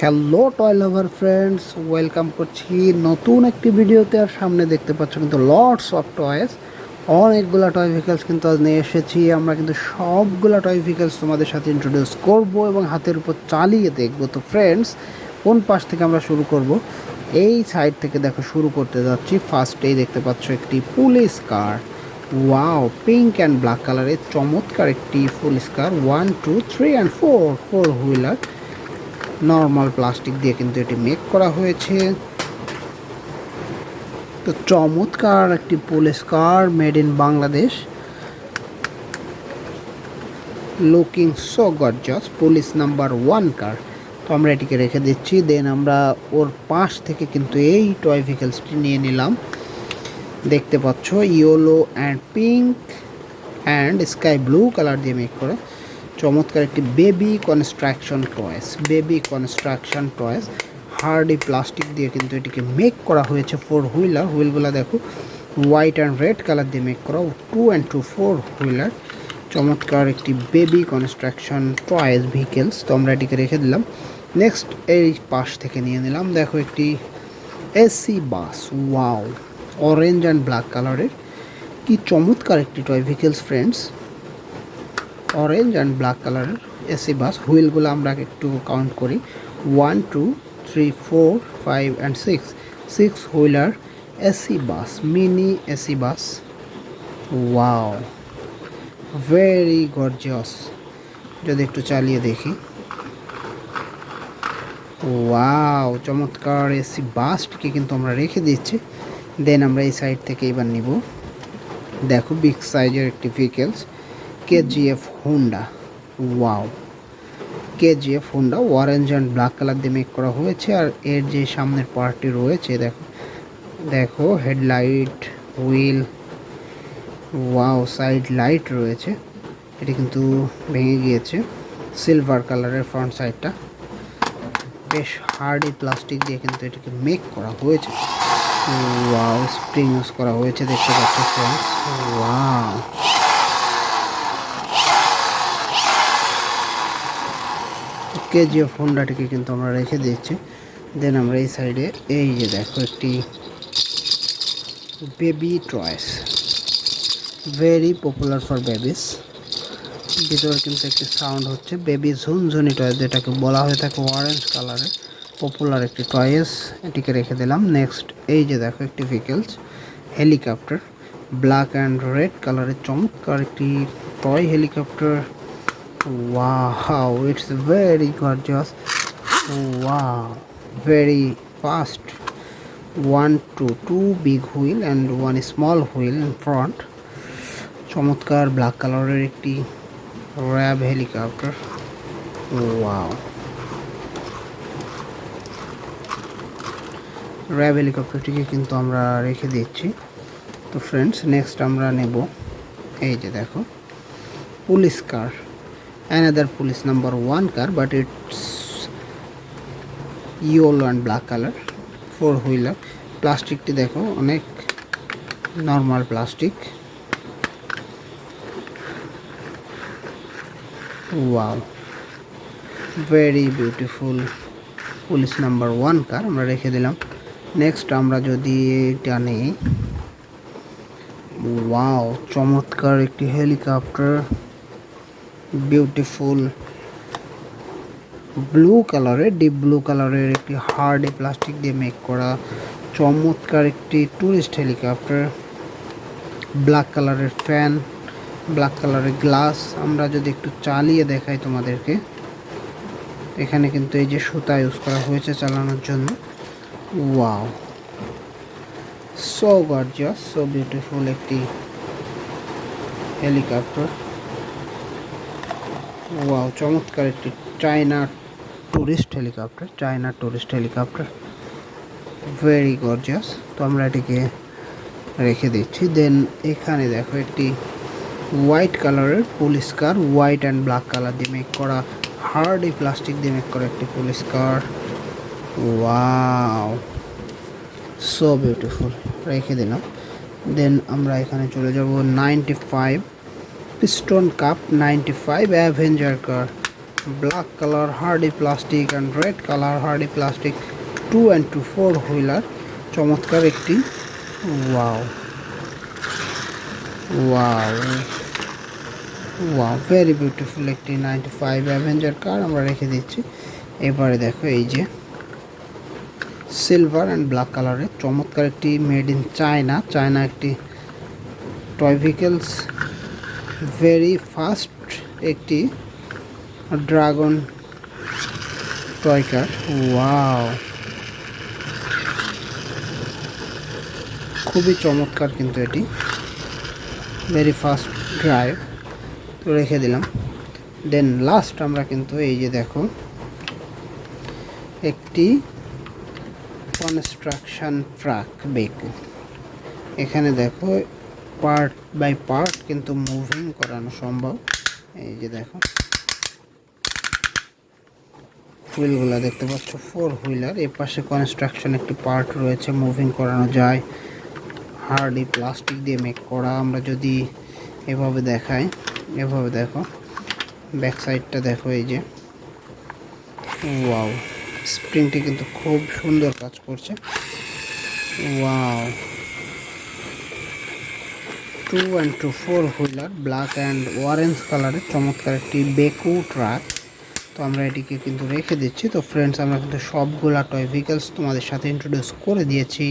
Hello toy লাভার friends, welcome করছি নতুন একটি ভিডিওতে। আর সামনে দেখতে পাচ্ছ কিন্তু লটস অফ টয়েস, অনেকগুলা টয় ভেহিকেলস কিন্তু আজ নিয়ে এসেছি। আমরা কিন্তু সবগুলা টয় ভেহিকেলস তোমাদের সাথে ইন্ট্রোডিউস করব এবং হাতের উপর চালিয়ে দেখব। তো ফ্রেন্ডস, কোন পাশ থেকে আমরা শুরু করব? এই সাইড থেকে দেখো শুরু করতে যাচ্ছি। ফার্স্টেই দেখতে পাচ্ছ একটি police car. Wow, pink and black কালারের চমৎকার একটি police car. 1 2 3 and 4 wheeler. Normal plastic দিয়ে কিন্তু এটি মেক করা হয়েছে। তো চমৎকার একটি police car, made in Bangladesh, looking so gorgeous. Police number 1 কার। তো আমরা এটিকে রেখে দিচ্ছি। দেন আমরা ওর পাশ থেকে কিন্তু এই টয় ভেহিকেলসটি নিয়ে নিলাম। দেখতে পাচ্ছ yellow and pink and sky blue colour দিয়ে মেক করা চমৎকার একটি baby construction toys. Hardy plastic দিয়ে কিন্তু এটিকে মেক করা হয়েছে। 4 হুইলার, হুইলগুলো দেখো হোয়াইট অ্যান্ড রেড কালার দিয়ে মেক করা। 2 and 2 4 হুইলার। চমৎকার একটি বেবি কনস্ট্রাকশন টয়েস ভেহিকেলস। তো আমরা এটিকে রেখে দিলাম। নেক্সট এই পাশ থেকে নিয়ে নিলাম, দেখো একটি AC bus. Wow, orange and black কালারের কি চমৎকার একটি toy vehicles friends. Orange and black কালারের এসি বাস। হুইলগুলো আমরা একটু কাউন্ট করি, 1 2 3 4 5 and 6 wheeler AC bus, mini AC bus. Wow, very gorgeous. যদি একটু চালিয়ে দেখি, ওয়াও, চমৎকার এসি বাসটিকে কিন্তু আমরা রেখে দিচ্ছি। দেন আমরা এই সাইড থেকে এবার নিব, দেখো বিগ সাইজের একটি vehicles, KGF Honda. Wow, KGF Honda orange and black colour দিয়ে মেক করা হয়েছে। আর এর যে সামনের পার্টটি রয়েছে দেখো, দেখো headlight, wheel, wow, side light রয়েছে। এটি কিন্তু ভেঙে গিয়েছে। সিলভার কালারের ফ্রন্ট সাইডটা, বেশ হার্ডি প্লাস্টিক দিয়ে কিন্তু এটিকে মেক করা হয়েছে। ওয়াও, স্প্রিং ইউজ করা হয়েছে, দেখতে পাচ্ছ ফ্রেন্ডস। ওয়াও, কেজিএফ হোন্ডাটিকে কিন্তু আমরা রেখে দিচ্ছি। দেন আমরা এই সাইডে এই যে দেখো একটি baby toys, very popular for babies. ভিতরে কিন্তু একটি সাউন্ড হচ্ছে, বেবি ঝুনঝুনি টয়েস যেটাকে বলা হয়ে থাকে। অরেঞ্জ কালারের পপুলার একটি টয়েস, এটিকে রেখে দিলাম। নেক্সট এই যে দেখো একটি vehicles, helicopter, black and red কালারের চমৎকার একটি toy helicopter. Wow, it's very gorgeous. Wow, very fast. 1 2 2 big wheel and 1 small wheel in front. চমৎকার ব্ল্যাক কালারের একটি র্যাব হেলিকপ্টার। ওয়াও, র্যাব হেলিকপ্টারটিকে কিন্তু আমরা রেখে দিচ্ছি। তো ফ্রেন্ডস, নেক্সট আমরা নেব এই যে দেখো police car, another police number 1 car, but it's yellow and black color, 4 wheeler। প্লাস্টিকটি দেখো অনেক normal plastic. Wow, very beautiful police number 1 কার আমরা রেখে দিলাম। নেক্সট আমরা যদি এটা নিই, ওয়াও, চমৎকার একটি হেলিকপ্টার, বিউটিফুল ব্লু কালারের, ডিপ ব্লু কালারের একটি হার্ডি প্লাস্টিক দিয়ে মেক করা চমৎকার একটি ট্যুরিস্ট হেলিকপ্টার। ব্ল্যাক কালারের ফ্যান, ব্ল্যাক কালারের গ্লাস। আমরা যদি একটু চালিয়ে দেখাই তোমাদেরকে, এখানে কিন্তু এই যে সুতা ইউজ করা হয়েছে চালানোর জন্য। Wow, so gorgeous, so beautiful একটি হেলিকপ্টার। ওয়াও, চমৎকার একটি China tourist helicopter, very gorgeous. তো আমরা এটিকে রেখে দিচ্ছি। দেন এখানে দেখো একটি হোয়াইট কালারের police car, white and black colour দিয়ে মেক করা, হার্ডি প্লাস্টিক দিয়ে মেক করা একটি পুলিশ কার। ওয়াও, সো বিউটিফুল, রেখে দিলাম। দেন আমরা এখানে চলে যাব 95 piston cup 95 Avenger car. black color hardy plastic and red color hardy plastic 2 and 2 4 wheeler চমৎকার একটি wow wow wow very beautiful একটি 95 অ্যাভেঞ্জার কার আমরা রেখে দিচ্ছি। এবারে দেখো এই যে সিলভার অ্যান্ড ব্ল্যাক কালারের চমৎকার একটি মেড ইন চায়না একটি টয় ভেহিকলস ভেরি ফাস্ট একটি ড্রাগন টয় কার। ওয়াও খুবই চমৎকার কিন্তু এটি ভেরি ফাস্ট ড্রাইভ, তো রেখে দিলাম। দেন লাস্ট আমরা কিন্তু এই যে দেখো একটি কনস্ট্রাকশন ট্রাক বেকু, এখানে দেখো পার্ট বাই পার্ট কিন্তু মুভিং করানো সম্ভব। এই যে দেখো হুইলগুলো দেখতে পাচ্ছ 4 হুইলার, এর পাশে কনস্ট্রাকশন একটি পার্ট রয়েছে, মুভিং করানো যায়, হার্ডি প্লাস্টিক দিয়ে মেক করা। আমরা যদি এভাবে দেখাই, এভাবে দেখো ব্যাক সাইডটা দেখো, এই যে ওয়াও স্প্রিংটি কিন্তু খুব সুন্দর কাজ করছে। Wow 2 and 2 4 wheeler black and orange কালারের চমৎকার একটি বেকু ট্রাক, তো আমরা এটিকে কিন্তু রেখে দিচ্ছি। তো ফ্রেন্ডস, আমরা কিন্তু সবগুলা টয় ভেহিকলস তোমাদের সাথে ইন্ট্রোডিউস করে দিয়েছি।